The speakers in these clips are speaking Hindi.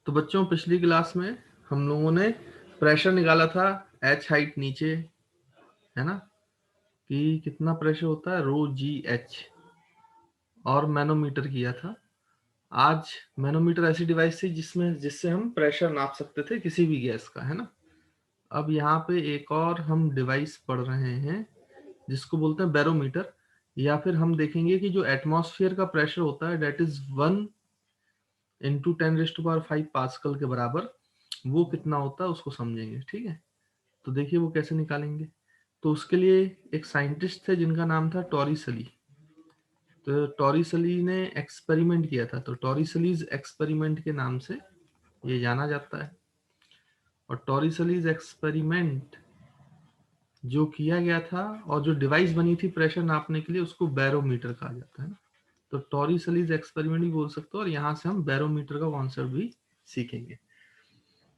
तो बच्चों पिछली क्लास में हम लोगों ने प्रेशर निकाला था एच हाइट नीचे, है ना, कि कितना प्रेशर होता है रो जी एच, और मैनोमीटर किया था। आज मैनोमीटर ऐसी डिवाइस थी जिससे हम प्रेशर नाप सकते थे किसी भी गैस का, है ना। अब यहाँ पे एक और हम डिवाइस पढ़ रहे हैं जिसको बोलते हैं बैरोमीटर, या फिर हम देखेंगे कि जो एटमॉस्फेयर का प्रेशर होता है डेट इज 1 × 10⁵ पास्कल के बराबर, वो कितना होता है उसको समझेंगे, ठीक है। तो देखिए वो कैसे निकालेंगे। तो उसके लिए एक साइंटिस्ट थे जिनका नाम था टॉरिसली। तो टॉरिसली ने एक्सपेरिमेंट किया था, तो टॉरिसलीज एक्सपेरिमेंट के नाम से ये जाना जाता है। और टॉरिसलीज एक्सपेरिमेंट जो किया गया था और जो डिवाइस बनी थी प्रेशर नापने के लिए, उसको बैरोमीटर कहा जाता है। तो टॉरिसलीज एक्सपेरिमेंट भी बोल सकते हो, और यहाँ से हम बैरोमीटर का कॉन्सेप्ट भी सीखेंगे।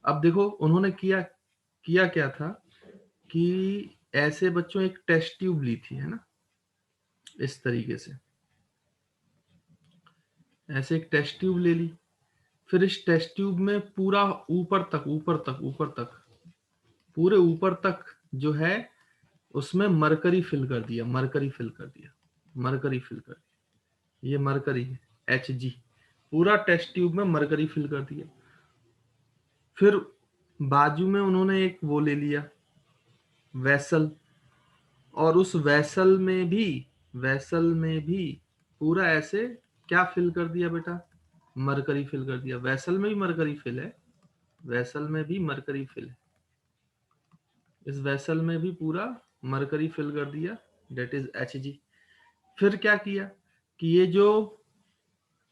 अब देखो उन्होंने किया किया क्या था कि ऐसे बच्चों एक टेस्ट ट्यूब ली थी, है ना, इस तरीके से ऐसे एक टेस्ट ट्यूब ले ली। फिर इस टेस्ट ट्यूब में पूरा ऊपर तक पूरे ऊपर तक जो है उसमें मरकरी फिल कर दिया, ये मरकरी है Hg, पूरा टेस्ट ट्यूब में मरकरी फिल कर दिया। फिर बाजू में उन्होंने एक वो ले लिया वेसल, और उस वेसल में भी पूरा ऐसे क्या फिल कर दिया बेटा, मरकरी फिल कर दिया। वेसल में भी मरकरी फिल है, वेसल में भी मरकरी फिल है, इस वेसल में भी पूरा मरकरी फिल कर दिया, डेट इज Hg। फिर क्या किया कि ये जो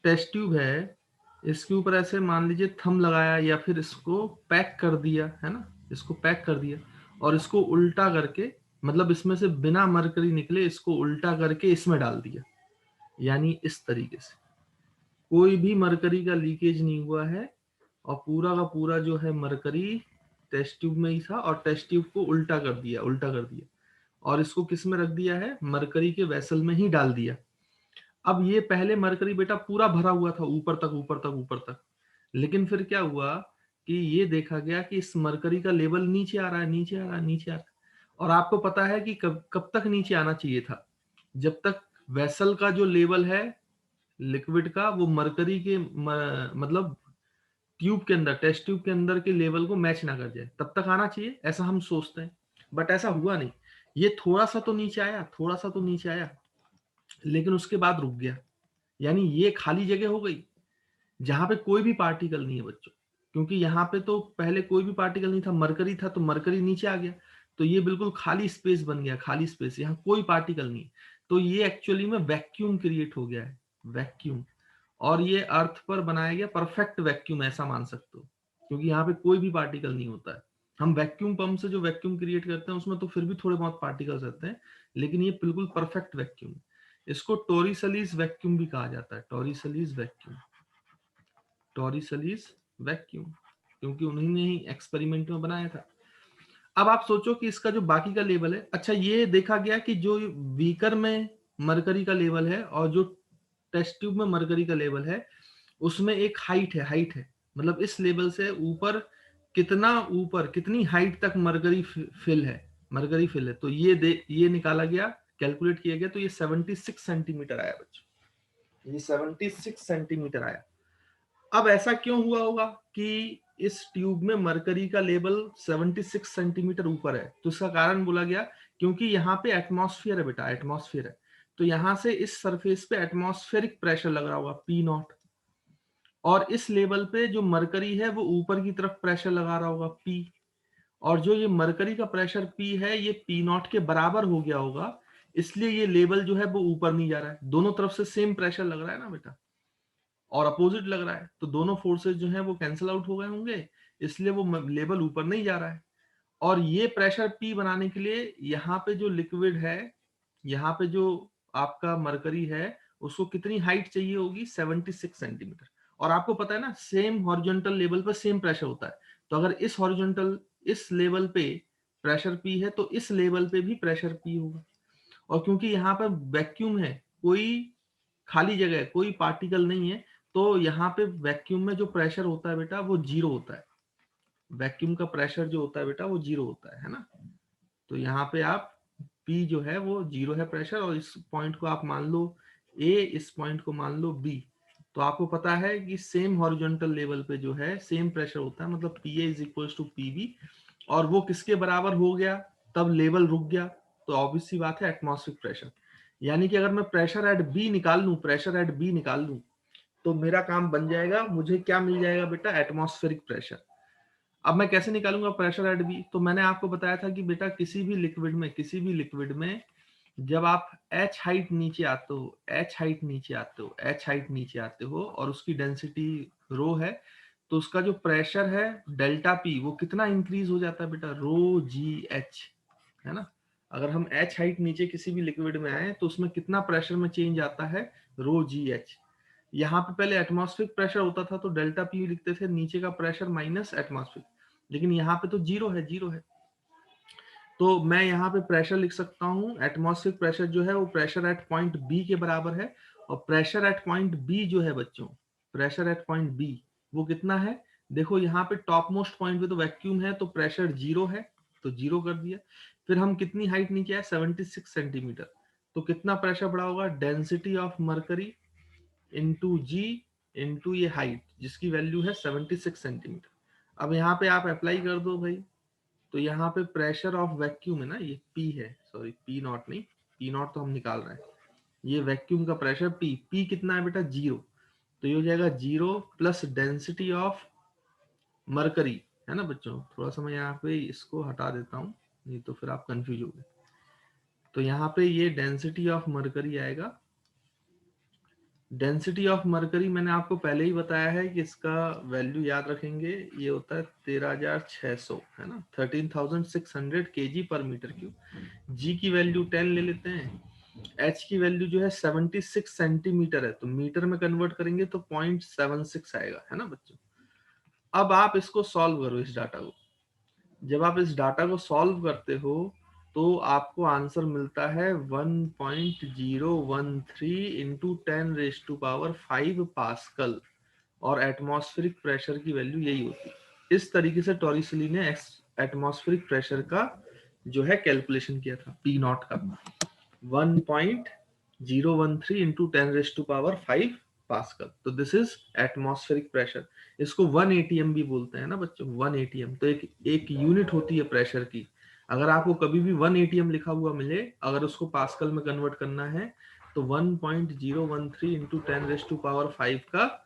टेस्ट ट्यूब है इसके ऊपर ऐसे मान लीजिए थंब लगाया, या फिर इसको पैक कर दिया, है ना, इसको पैक कर दिया, और इसको उल्टा करके, मतलब इसमें से बिना मरकरी निकले इसको उल्टा करके इसमें डाल दिया। यानी इस तरीके से कोई भी मरकरी का लीकेज नहीं हुआ है, और पूरा का पूरा जो है मरकरी टेस्ट ट्यूब में ही था, और टेस्ट ट्यूब को उल्टा कर दिया, और इसको किस में रख दिया है, मरकरी के वेसल में ही डाल दिया। अब ये पहले मरकरी बेटा पूरा भरा हुआ था ऊपर तक, लेकिन फिर क्या हुआ कि ये देखा गया कि इस मरकरी का लेवल नीचे आ रहा है, नीचे आ रहा है। और आपको पता है कि कब कब तक नीचे आना चाहिए था, जब तक वेसल का जो लेवल है लिक्विड का वो मरकरी के मतलब ट्यूब के अंदर, टेस्ट ट्यूब के अंदर के लेवल को मैच ना कर जाए, तब तक आना चाहिए, ऐसा हम सोचते हैं। बट ऐसा हुआ नहीं, ये थोड़ा सा तो नीचे आया, लेकिन उसके बाद रुक गया। यानी ये खाली जगह हो गई जहां पे कोई भी पार्टिकल नहीं है बच्चों, क्योंकि यहाँ पे तो पहले कोई भी पार्टिकल नहीं था, मरकरी था, तो मरकरी नीचे आ गया, तो ये बिल्कुल खाली स्पेस बन गया, खाली स्पेस, यहाँ कोई पार्टिकल नहीं। तो ये एक्चुअली में वैक्यूम क्रिएट हो गया है, वैक्यूम। और ये अर्थ पर बनाया गया परफेक्ट वैक्यूम, ऐसा मान सकते हो, क्योंकि यहाँ पे कोई भी पार्टिकल नहीं होता है। हम वैक्यूम पंप से जो वैक्यूम क्रिएट करते हैं उसमें तो फिर भी थोड़े बहुत पार्टिकल्स रहते हैं, लेकिन ये बिल्कुल परफेक्ट वैक्यूम। इसको टोरिसलीज वैक्यूम भी कहा जाता है, टॉरिसलीज वैक्यूम, क्योंकि उन्होंने ही एक्सपेरिमेंट में बनाया था। अब आप सोचो कि इसका जो बाकी का लेवल है, अच्छा ये देखा गया कि जो बीकर में मरकरी का लेवल है और जो टेस्ट ट्यूब में मरकरी का लेवल है उसमें एक हाइट है, मतलब इस लेवल से ऊपर कितनी हाइट तक मरकरी फिल है। तो ये निकाला गया, कैलकुलेट किया गया, तो ये 76 सेंटीमीटर आया बच्चों, ये 76 सेंटीमीटर आया। अब ऐसा क्यों हुआ होगा कि इस ट्यूब में मरकरी का लेवल 76 सेंटीमीटर ऊपर है? तो इसका कारण बोला गया क्योंकि यहाँ पे एटमॉस्फेयर है बेटा, एटमॉस्फेयर है, तो यहाँ से इस सरफेस पे एटमॉस्फेरिक प्रेशर लग रहा होगा P0, और इस लेवल पे जो मरकरी है वो ऊपर की तरफ प्रेशर लगा रहा होगा P, और जो ये मरकरी का प्रेशर P है ये P0 के बराबर हो गया होगा, इसलिए ये लेवल जो है वो ऊपर नहीं जा रहा है। दोनों तरफ से सेम प्रेशर लग रहा है ना बेटा, और अपोजिट लग रहा है, तो दोनों फोर्सेस जो है वो कैंसिल आउट हो गए होंगे, इसलिए वो लेवल ऊपर नहीं जा रहा है। और ये प्रेशर P बनाने के लिए यहाँ पे जो लिक्विड है, यहाँ पे जो आपका मरकरी है, उसको कितनी हाइट चाहिए होगी, 76 सेंटीमीटर। और आपको पता है ना सेम हॉरिजॉन्टल लेवल पर सेम प्रेशर होता है, तो अगर इस लेवल पे प्रेशर P है तो इस लेवल पे भी प्रेशर P होगा। और क्योंकि यहाँ पर वैक्यूम है, कोई खाली जगह है, कोई पार्टिकल नहीं है, तो यहाँ पे वैक्यूम में जो प्रेशर होता है बेटा वो जीरो होता है। वैक्यूम का प्रेशर जो होता है बेटा वो जीरो होता है ना। तो यहाँ पे आप P जो है वो जीरो है प्रेशर, और इस पॉइंट को आप मान लो A, इस पॉइंट को मान लो B। तो आपको पता है कि सेम हॉरिजॉन्टल लेवल पे जो है सेम प्रेशर होता है, मतलब PA is equal to PB। और वो किसके बराबर हो गया, तब लेवल रुक गया, तो ऑब्वियस सी बात है एटमॉस्फेरिक प्रेशर। यानी कि अगर मैं प्रेशर एट बी निकाल लूं, प्रेशर एट बी निकाल लूं, तो मेरा काम बन जाएगा, मुझे क्या मिल जाएगा बेटा, एटमॉस्फेरिक प्रेशर। अब मैं कैसे निकालूंगा प्रेशर एट बी, तो मैंने आपको बताया था कि बेटा किसी भी लिक्विड में जब आप एच हाइट नीचे आते हो, एच हाइट नीचे आते हो और उसकी डेंसिटी रो है, तो उसका जो प्रेशर है डेल्टा पी वो कितना इंक्रीज हो जाता है बेटा, रो जी एच, है ना। अगर हम एच हाइट नीचे किसी भी लिक्विड में आए तो उसमें कितना प्रेशर में चेंज आता है, रो जी एच। यहाँ पे पहले एटमॉस्फेरिक प्रेशर होता था तो डेल्टा पी लिखते थे, नीचे का प्रेशर माइनस एटमॉस्फेरिक, लेकिन यहाँ पे तो जीरो है। तो मैं यहाँ पे प्रेशर लिख सकता हूँ, एटमॉस्फेरिक प्रेशर जो है वो प्रेशर एट पॉइंट बी के बराबर है। और प्रेशर एट पॉइंट बी जो है बच्चों, प्रेशर एट पॉइंट बी वो कितना है, देखो यहाँ पे टॉप मोस्ट पॉइंट पे तो वैक्यूम है तो प्रेशर जीरो है, तो जीरो कर दिया। फिर हम कितनी हाइट नीचे आए, 76 सेंटीमीटर, तो कितना प्रेशर बढ़ा होगा, density of mercury into G into ये हाइट जिसकी वैल्यू है 76 सेंटीमीटर। अब यहाँ पे आप अप्लाई कर दो भाई, तो यहाँ पे प्रेशर ऑफ वैक्यूम है ना, ये P है, सॉरी P नॉट नहीं, P नॉट तो हम निकाल रहे हैं, ये वैक्यूम का प्रेशर P कितना है बेटा, जीरो। तो ये हो जाएगा zero plus density of mercury, है ना बच्चों। थोड़ा सा मैं यहाँ पे इसको हटा देता हूँ, नहीं तो फिर आप कंफ्यूज हो गए। तो यहाँ पे ये डेंसिटी ऑफ मरकरी आएगा। डेंसिटी ऑफ मरकरी मैंने आपको पहले ही बताया है कि इसका वैल्यू याद रखेंगे, ये होता है 13,600, है ना, 13,600 kg पर मीटर क्यूब। जी की वैल्यू 10 ले लेते हैं, एच की वैल्यू जो है 76 सेंटीमीटर है, तो मीटर में कन्वर्ट करेंगे तो 0.76 आएगा, है ना बच्चों। अब आप इसको सॉल्व करो, इस डाटा को। जब आप इस डाटा को सॉल्व करते हो तो आपको आंसर मिलता है 1.013 इंटू 10⁵ पास्कल, और एटमॉस्फेरिक प्रेशर की वैल्यू यही होती है। इस तरीके से टॉरिसली ने एटमॉस्फेरिक प्रेशर का जो है कैलकुलेशन किया था, पी नॉट का 1.013 इंटू 10⁵ पास्कल। तो दिस इज एटमॉस्फेरिक प्रेशर। इसको 1 एटीएम भी बोलते हैं ना बच्चों, 1 एटीएम तो एक यूनिट होती है प्रेशर की। अगर आपको कभी भी 1 एटीएम लिखा हुआ मिले, अगर उसको पास्कल में कन्वर्ट करना है तो 1.013 इंटू 10⁵ का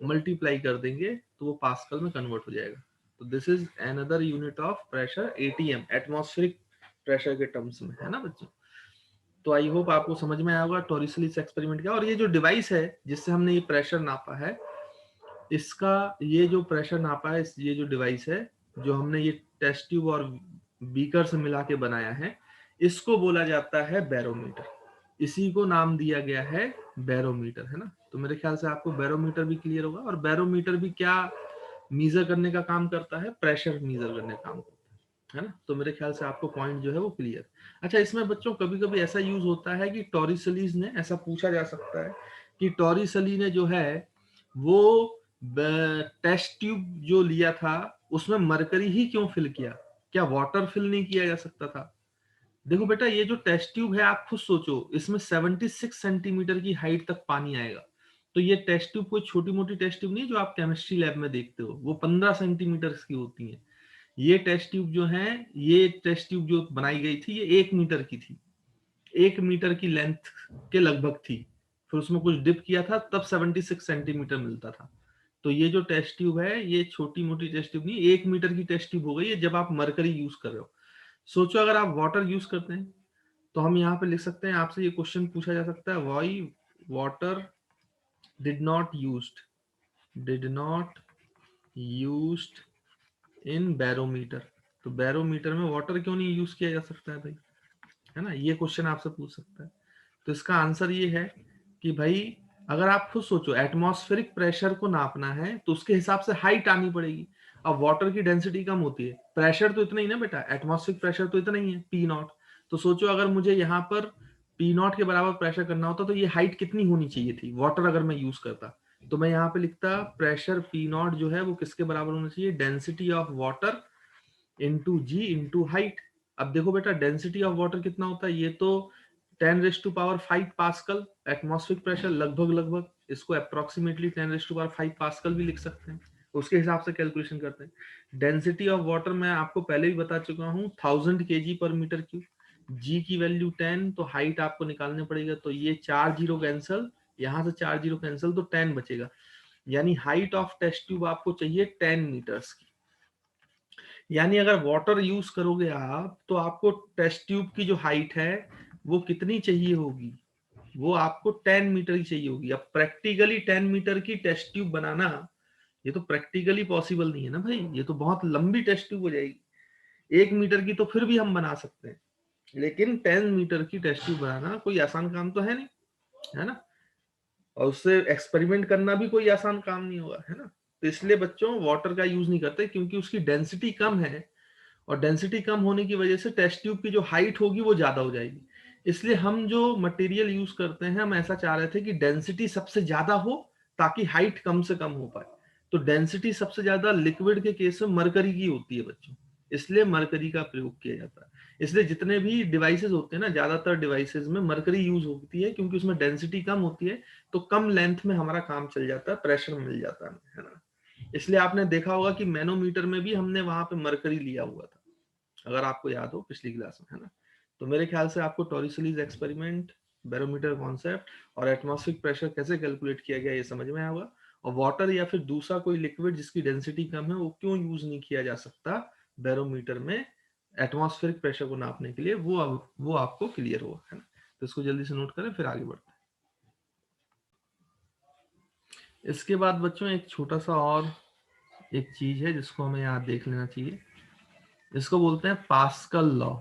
मल्टीप्लाई कर देंगे तो वो पास्कल में कन्वर्ट हो जाएगा। तो this is another unit of pressure, ATM, atmospheric pressure के टर्म्स में, है ना बच्चों। तो आई होप आपको समझ में आया होगा टॉरिसलिस एक्सपेरिमेंट क्या। और ये जो डिवाइस है जिससे हमने ये प्रेशर नापा है, इसका ये जो प्रेशर नापा है, ये जो डिवाइस है जो हमने ये टेस्ट ट्यूब और बीकर से मिला के बनाया है, इसको बोला जाता है बैरोमीटर। इसी को नाम दिया गया है बैरोमीटर, है ना। तो मेरे ख्याल से आपको बैरोमीटर भी क्लियर होगा। और बैरोमीटर भी क्या मीजर करने का काम करता है, प्रेशर मीजर करने का काम करता है ना। तो मेरे ख्याल से आपको पॉइंट जो है वो क्लियर। अच्छा, इसमें बच्चों कभी कभी ऐसा यूज होता है कि टॉरिसलीज ने, ऐसा पूछा जा सकता है कि टॉरिसली ने जो है वो टेस्ट ट्यूब जो लिया था उसमें मरकरी ही क्यों फिल किया, क्या वाटर फिल नहीं किया जा सकता था। देखो बेटा, ये जो टेस्ट ट्यूब है आप खुद सोचो, इसमें 76 सेंटीमीटर की हाइट तक पानी आएगा। तो ये टेस्ट ट्यूब कोई छोटी मोटी टेस्ट ट्यूब नहीं जो आप केमिस्ट्री लैब में देखते हो, वो 15 सेंटीमीटर की होती है। ये टेस्ट ट्यूब जो है, ये टेस्ट ट्यूब जो बनाई गई थी ये 1 मीटर की थी, 1 मीटर की लेंथ के लगभग थी। फिर उसमें कुछ डिप किया था तब 76 सेंटीमीटर मिलता था। तो ये जो टेस्ट ट्यूब है ये छोटी मोटी टेस्ट ट्यूब नहीं, 1 मीटर की टेस्ट ट्यूब हो गई है जब आप मरकरी यूज कर रहे हो। सोचो अगर आप वाटर यूज करते हैं तो हम यहाँ पे लिख सकते हैं, आपसे ये क्वेश्चन पूछा जा सकता है, why water did not used in barometer. तो बैरोमीटर में वाटर क्यों नहीं यूज किया जा सकता है भाई, है ना, ये क्वेश्चन आपसे पूछ सकता है। तो इसका आंसर ये है कि भाई अगर आप खुद सोचो एटमॉस्फेरिक प्रेशर को नापना है तो उसके हिसाब से हाइट आनी पड़ेगी। अब वाटर की डेंसिटी कम होती है, प्रेशर तो इतना ही ना बेटा, एटमॉस्फेरिक प्रेशर तो इतना ही है पी नॉट। तो सोचो अगर मुझे यहाँ पर पी नॉट के बराबर प्रेशर करना होता तो ये हाइट कितनी होनी चाहिए थी वाटर अगर मैं यूज करता, तो मैं यहाँ पे लिखता प्रेशर पी नॉट जो है वो किसके बराबर होना चाहिए, density of water into G into height. अब देखो बेटा डेंसिटी ऑफ वाटर कितना होता है, ये तो 10⁵ पास्कल एटमॉस्फेरिक प्रेशर, लगभग लगभग इसको अप्रोक्सीमेटली 10⁵ पास्कल भी लिख सकते हैं, उसके हिसाब से कैलकुलेशन करते हैं। डेंसिटी ऑफ वाटर मैं आपको पहले भी बता चुका हूँ 1000 kg/m³, जी की वैल्यू 10, तो हाइट आपको निकालने पड़ेगा, तो ये 4 जीरो कैंसल, यहाँ से 4 जीरो कैंसल, तो 10 बचेगा, यानी हाइट ऑफ टेस्ट ट्यूब आपको चाहिए 10 मीटर्स की। यानी अगर वाटर यूज करोगे आप तो आपको टेस्ट ट्यूब की जो हाइट है वो कितनी चाहिए होगी, वो आपको 10 मीटर की चाहिए होगी। अब प्रैक्टिकली 10 मीटर की टेस्ट ट्यूब बनाना ये तो प्रैक्टिकली पॉसिबल नहीं है ना भाई, ये तो बहुत लंबी टेस्ट ट्यूब हो जाएगी। 1 मीटर की तो फिर भी हम बना सकते हैं, लेकिन 10 मीटर की टेस्ट ट्यूब बनाना कोई आसान काम तो है नहीं, है ना, और उससे एक्सपेरिमेंट करना भी कोई आसान काम नहीं होगा, है ना। तो इसलिए बच्चों वाटर का यूज नहीं करते, क्योंकि उसकी डेंसिटी कम है, और डेंसिटी कम होने की वजह से टेस्ट ट्यूब की जो हाइट होगी वो ज्यादा हो जाएगी। इसलिए हम जो मटेरियल यूज करते हैं हम ऐसा चाह रहे थे कि डेंसिटी सबसे ज्यादा हो ताकि हाइट कम से कम हो पाए। तो डेंसिटी सबसे ज्यादा लिक्विड के केस में मरकरी की होती है बच्चों, इसलिए मरकरी का प्रयोग किया जाता है। इसलिए जितने भी डिवाइसेस होते हैं ना, ज्यादातर डिवाइसेस में मरकरी यूज होती है, क्योंकि उसमें डेंसिटी कम होती है, तो कम लेंथ में हमारा काम चल जाता है, प्रेशर मिल जाता है ना। इसलिए आपने देखा होगा कि मैनोमीटर में भी हमने वहां पे मरकरी लिया हुआ था, अगर आपको याद हो पिछली क्लास में, है ना। तो मेरे ख्याल से आपको टॉरिसलीज एक्सपेरिमेंट, बैरोमीटर कॉन्सेप्ट और एटमॉस्फेरिक प्रेशर कैसे कैलकुलेट किया गया ये समझ में आया होगा। और वाटर या फिर दूसरा कोई लिक्विड जिसकी डेंसिटी कम है वो क्यों यूज नहीं किया जा सकता बैरोमीटर में एटमॉस्फेरिक प्रेशर को नापने के लिए, वो आपको क्लियर होगा, है ना। तो इसको जल्दी से नोट करें फिर आगे बढ़ते हैं। इसके बाद बच्चों एक छोटा सा और एक चीज है जिसको हमें यहाँ देख लेना चाहिए, इसको बोलते हैं पास्कल लॉ।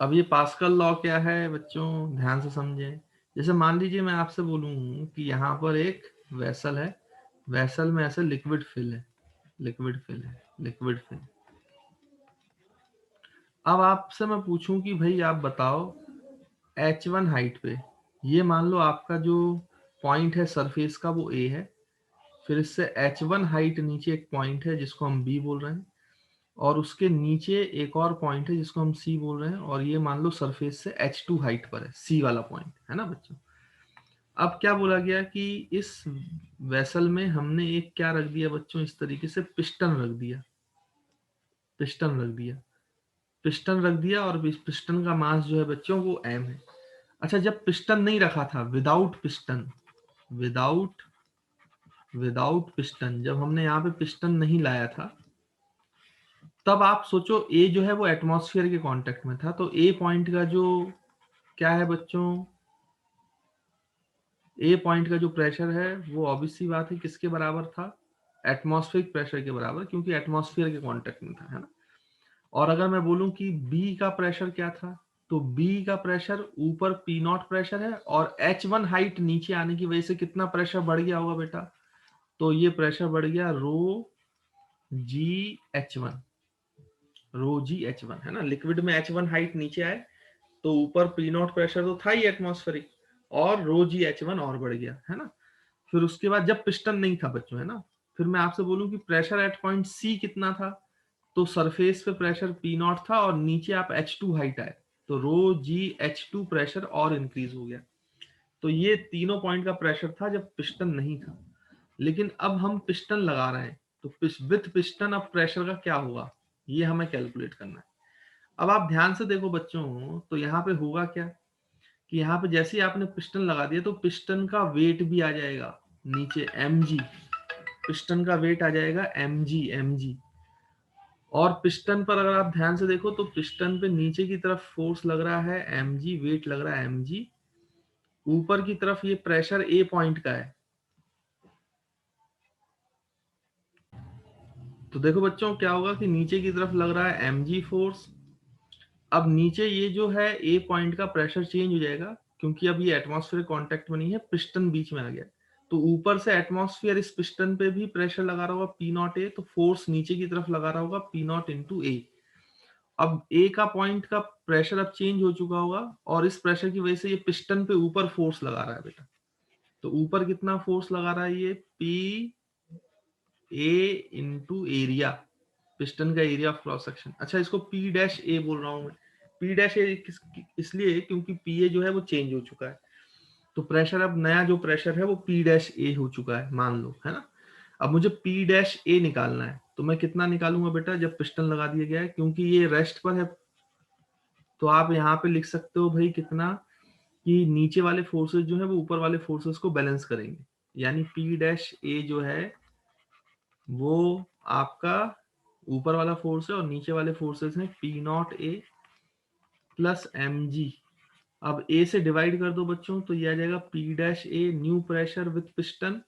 अब ये पास्कल लॉ क्या है बच्चों, ध्यान से समझें। जैसे मान लीजिए मैं आपसे बोलूं कि यहाँ पर एक वेसल है, वेसल में ऐसे लिक्विड फिल है, लिक्विड फिल है, लिक्विड फिल। अब आपसे मैं पूछूं कि भाई आप बताओ H1 हाइट पे, ये मान लो आपका जो पॉइंट है सरफेस का वो A है, फिर इससे H1 हाइट नीचे एक पॉइंट है जिसको हम B बोल रहे हैं, और उसके नीचे एक और पॉइंट है जिसको हम सी बोल रहे हैं, और ये मान लो सरफेस से H2 हाइट पर है, सी वाला पॉइंट, है ना बच्चों। अब क्या बोला गया कि इस वेसल में हमने एक क्या रख दिया बच्चों, इस तरीके से पिस्टन रख दिया, पिस्टन रख दिया, पिस्टन रख दिया, और इस पिस्टन का मास जो है बच्चों वो m है। अच्छा जब पिस्टन नहीं रखा था, without piston, without without piston, जब हमने यहाँ पे पिस्टन नहीं लाया था, तब आप सोचो ए जो है वो एटमॉस्फेयर के कांटेक्ट में था, तो ए पॉइंट का जो क्या है बच्चों, ए पॉइंट का जो प्रेशर है वो ऑब्वियस सी बात है किसके बराबर था, एटमॉस्फेरिक प्रेशर के बराबर, क्योंकि एटमॉस्फेयर के कांटेक्ट में था, है ना। और अगर मैं बोलूं कि बी का प्रेशर क्या था, तो बी का प्रेशर ऊपर पी नॉट प्रेशर है, और H1 हाइट नीचे आने की वजह से कितना प्रेशर बढ़ गया होगा बेटा, तो ये प्रेशर बढ़ गया ρg(H1), ρg(H1), है ना। लिक्विड में H1 हाइट नीचे आए तो ऊपर पी नॉट प्रेशर तो था ही एटमॉस्फेरिक, और ρg(H1) और बढ़ गया, है ना। फिर उसके बाद जब पिस्टन नहीं था बच्चों, है ना, फिर मैं आपसे बोलूं कि प्रेशर एट पॉइंट सी कितना था, तो सरफेस पे प्रेशर पी नॉट था, और नीचे आप H2 हाइट आए तो ρg(H2) प्रेशर और इंक्रीज हो गया। तो ये तीनों पॉइंट का प्रेशर था जब पिस्टन नहीं था। लेकिन अब हम पिस्टन लगा रहे हैं, तो विथ पिस्टन अब प्रेशर का क्या होगा ये हमें कैलकुलेट करना है। अब आप ध्यान से देखो बच्चों, तो यहाँ पे होगा क्या कि यहाँ पे जैसे ही आपने पिस्टन लगा दिया तो पिस्टन का वेट भी आ जाएगा नीचे, mg, पिस्टन का वेट आ जाएगा mg। और पिस्टन पर अगर आप ध्यान से देखो तो पिस्टन पे नीचे की तरफ फोर्स लग रहा है mg, वेट लग रहा है mg, ऊपर की तरफ ये प्रेशर ए पॉइंट का है। तो देखो बच्चों क्या होगा कि नीचे की तरफ लग रहा है mg फोर्स, अब नीचे ये जो है ए पॉइंट का प्रेशर चेंज हो जाएगा, क्योंकि अब ये एटमॉस्फेयर कांटेक्ट में नहीं है, पिस्टन बीच में आ गया, तो ऊपर से एटमॉस्फेयर इस पिस्टन पे भी प्रेशर लगा रहा होगा पी नॉट ए, तो फोर्स नीचे की तरफ लगा रहा होगा पी नॉट इंटू ए। अब ए का पॉइंट का प्रेशर अब चेंज हो चुका होगा, और इस प्रेशर की वजह से ये पिस्टन पे ऊपर फोर्स लगा रहा है बेटा, तो ऊपर कितना फोर्स लगा रहा है ये, P A into area, piston का एरिया ऑफ क्रॉस सेक्शन। अच्छा, इसको पी डैश ए बोल रहा हूं मैं। पी डैश ए इसलिए क्योंकि पी ए जो है वो चेंज हो चुका है, तो प्रेशर अब नया जो प्रेशर है वो पी डैश ए हो चुका है, मान लो, है ना। अब मुझे पी डैश ए निकालना है, तो मैं कितना निकालूंगा बेटा, जब पिस्टन लगा दिया गया है, क्योंकि ये रेस्ट पर है, तो आप यहाँ पे लिख सकते हो भाई कितना, कि नीचे वाले फोर्सेस जो है वो ऊपर वाले फोर्सेस को बैलेंस करेंगे, यानी पी डैश ए जो है वो आपका ऊपर वाला फोर्स है और नीचे वाले फोर्सेस हैं P naught A plus M G. अब ए से डिवाइड कर दो बच्चों, तो ये आ जाएगा P dash A new pressure with piston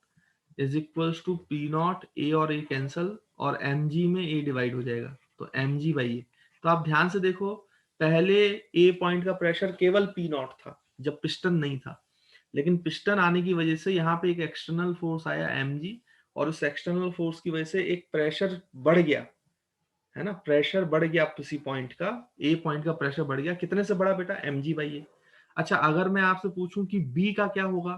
is equals to P naught, A और ए कैंसल, और एम जी में ए डिवाइड हो जाएगा, तो एम जी बाई ए। तो आप ध्यान से देखो, पहले ए पॉइंट का प्रेशर केवल पी नॉट था जब पिस्टन नहीं था, लेकिन पिस्टन आने की वजह से यहाँ पे एक एक्सटर्नल फोर्स आया एम जी, और उस एक्सटर्नल फोर्स की वजह से एक प्रेशर बढ़ गया, है ना, प्रेशर बढ़ गया किसी पॉइंट का, ए पॉइंट का प्रेशर बढ़ गया, कितने से बढ़ा बेटा, एम जी बाई ए। अच्छा, अगर मैं आपसे पूछूं कि बी का क्या होगा,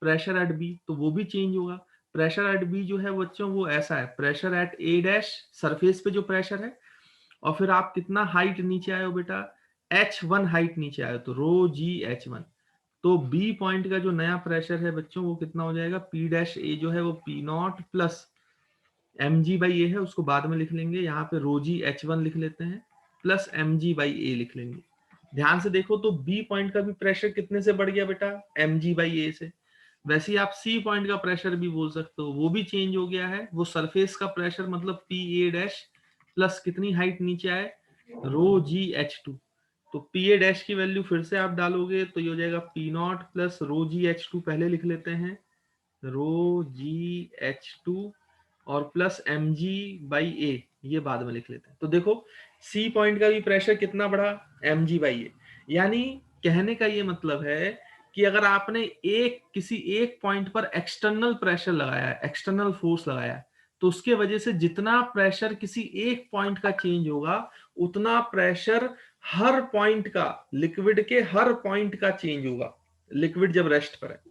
प्रेशर एट बी, तो वो भी चेंज होगा। प्रेशर एट बी जो है बच्चों वो ऐसा है, pressure at A dash surface पे जो प्रेशर है, और फिर आप कितना हाइट नीचे आए हो बेटा, h1 हाइट नीचे आए हो, तो रो जी h1। तो बी पॉइंट का जो नया प्रेशर है बच्चों वो कितना हो जाएगा, पी डैश ए जो है वो P naught plus M G by A है, उसको बाद में लिख लेंगे, यहाँ पे रोजी h1 लिख लेते हैं, प्लस एम जी बाई ए लिख लेंगे। ध्यान से देखो तो बी पॉइंट का भी प्रेशर कितने से बढ़ गया बेटा, एम जी बाई ए से। वैसे ही आप सी पॉइंट का प्रेशर भी बोल सकते हो, वो भी चेंज हो गया है, वो सरफेस का प्रेशर मतलब पी ए डैश प्लस कितनी हाइट नीचे आए, रो जी एच टू। तो पी ए डैश की वैल्यू फिर से आप डालोगे तो ये हो जाएगा पी नॉट प्लस रो जी एच टू, पहले लिख लेते हैं रो जी एच टू, और प्लस एम जी बाई ए, ये बाद में लिख लेते हैं। तो देखो सी पॉइंट का भी प्रेशर कितना बढ़ा, एम जी बाई ए। यानी कहने का ये मतलब है कि अगर आपने किसी एक पॉइंट पर एक्सटर्नल प्रेशर लगाया है, एक्सटर्नल फोर्स लगाया है, तो उसके वजह से जितना प्रेशर किसी एक पॉइंट का चेंज होगा, उतना प्रेशर हर पॉइंट का, लिक्विड के हर पॉइंट का चेंज होगा, लिक्विड जब रेस्ट पर है।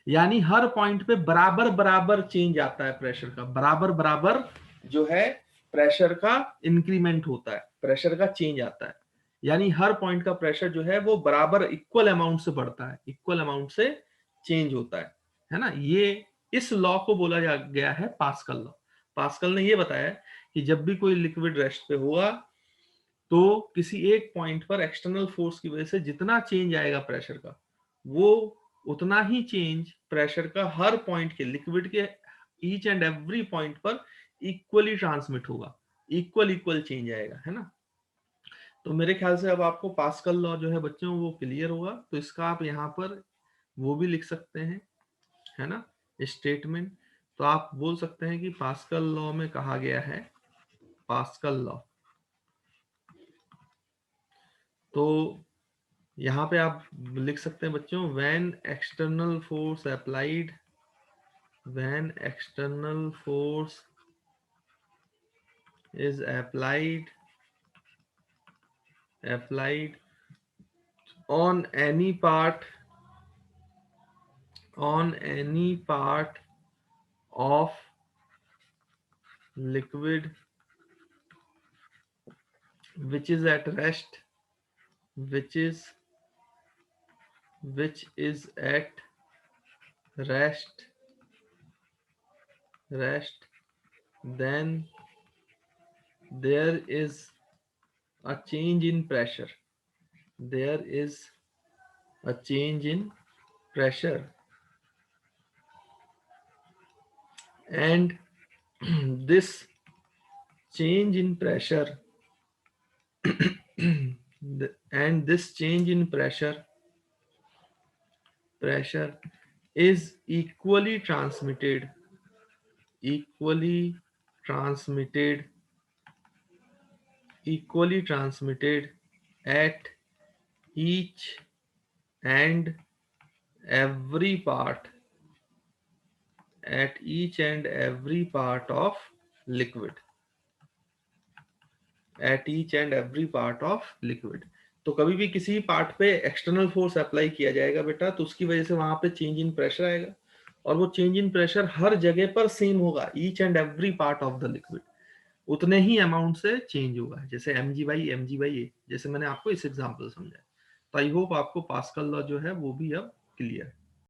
यानी हर पॉइंट पे बराबर बराबर चेंज आता है प्रेशर का, बराबर बराबर जो है प्रेशर का इंक्रीमेंट होता है, प्रेशर का चेंज आता है। यानी हर पॉइंट का प्रेशर जो है वो बराबर इक्वल अमाउंट से बढ़ता है, इक्वल अमाउंट से चेंज होता है ना। ये इस लॉ को बोला गया है पास्कल लॉ। पास्कल ने ये बताया कि जब भी कोई लिक्विड रेस्ट पे हुआ, तो किसी एक पॉइंट पर एक्सटर्नल फोर्स की वजह से जितना चेंज आएगा प्रेशर का, वो उतना ही चेंज प्रेशर का हर पॉइंट के, लिक्विड के ईच एंड एवरी पॉइंट पर इक्वली ट्रांसमिट होगा, इक्वल इक्वल चेंज आएगा, है ना। तो मेरे ख्याल से अब आपको पास्कल लॉ जो है बच्चों वो क्लियर होगा, तो इसका आप यहाँ पर वो भी लिख सकते हैं, है ना, स्टेटमेंट। तो आप बोल सकते हैं कि पास्कल लॉ में कहा गया है, पास्कल लॉ, तो यहाँ पे आप लिख सकते हैं बच्चों, when external force applied, when external force is applied on any part of liquid which is at rest, which is at rest, then there is a change in pressure, there is a change in pressure, and this change in pressure and this change in pressure is equally transmitted at each and every part, of liquid, at each and every part of liquid। तो कभी भी किसी पार्ट पे एक्सटर्नल फोर्स अप्लाई किया जाएगा बेटा, तो उसकी वजह से वहां पे चेंज इन प्रेशर आएगा, और वो चेंज इन प्रेशर हर जगह पर सेम होगा, each and every part of the liquid उतने ही अमाउंट से चेंज होगा, जैसे mg/a, जैसे मैंने आपको इस एग्जांपल समझाया। तो आई होप आपको पास्कल लॉ जो है वो भी अब क्लियर है।